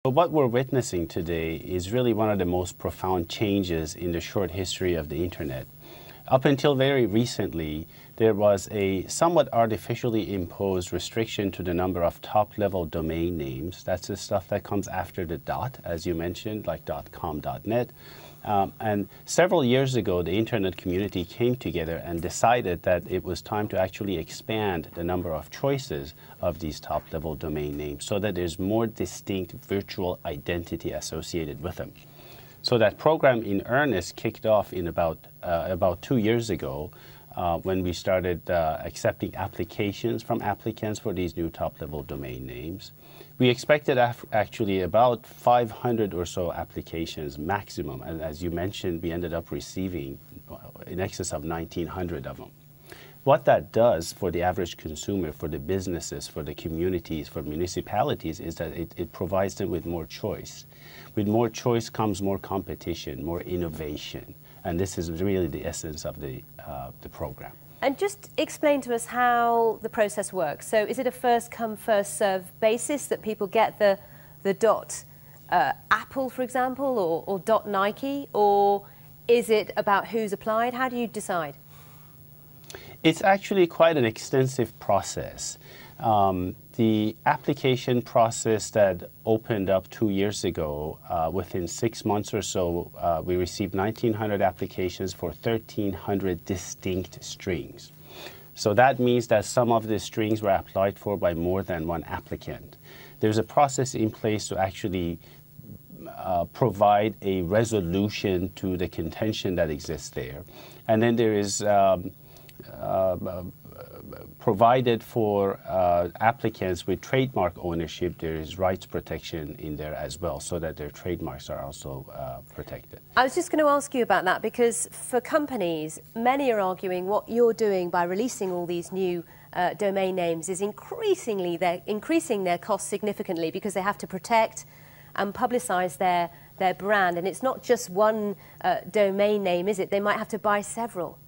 So what we're witnessing today is really one of the most profound changes in the short history of the internet. Up until very recently, there was a somewhat artificially imposed restriction to the number of top-level domain names. That's the stuff that comes after the dot, as you mentioned, like .com, .net. And several years ago, the internet community came together and decided that it was time to actually expand the number of choices of these top-level domain names so that there's more distinct virtual identity associated with them. So that program in earnest kicked off in about 2 years ago when we started accepting applications from applicants for these new top-level domain names. We expected actually about 500 or so applications maximum, and as you mentioned, we ended up receiving in excess of 1,900 of them. What that does for the average consumer, for the businesses, for the communities, for municipalities, is that it provides them with more choice. With more choice comes more competition, more innovation, and this is really the essence of the program. And just explain to us how the process works. So is it a first-come, first-served basis that people get the dot Apple, for example, or dot Nike, or is it about who's applied? How do you decide? It's actually quite an extensive process. The application process that opened up 2 years ago, within 6 months or so, we received 1,900 applications for 1,300 distinct strings. So that means that some of the strings were applied for by more than one applicant. There's a process in place to actually provide a resolution to the contention that exists there. And then there is provided for applicants with trademark ownership, there is rights protection in there as well, so that their trademarks are also protected. I was just going to ask you about that, because for companies, many are arguing what you're doing by releasing all these new domain names is increasing their costs significantly, because they have to protect and publicize their brand. And it's not just one domain name, is it? They might have to buy several.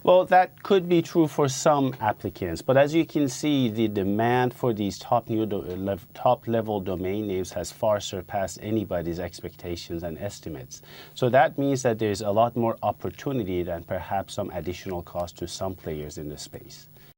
Well, that could be true for some applicants, but as you can see, the demand for these top-level domain names has far surpassed anybody's expectations and estimates. So that means that there's a lot more opportunity than perhaps some additional cost to some players in the space.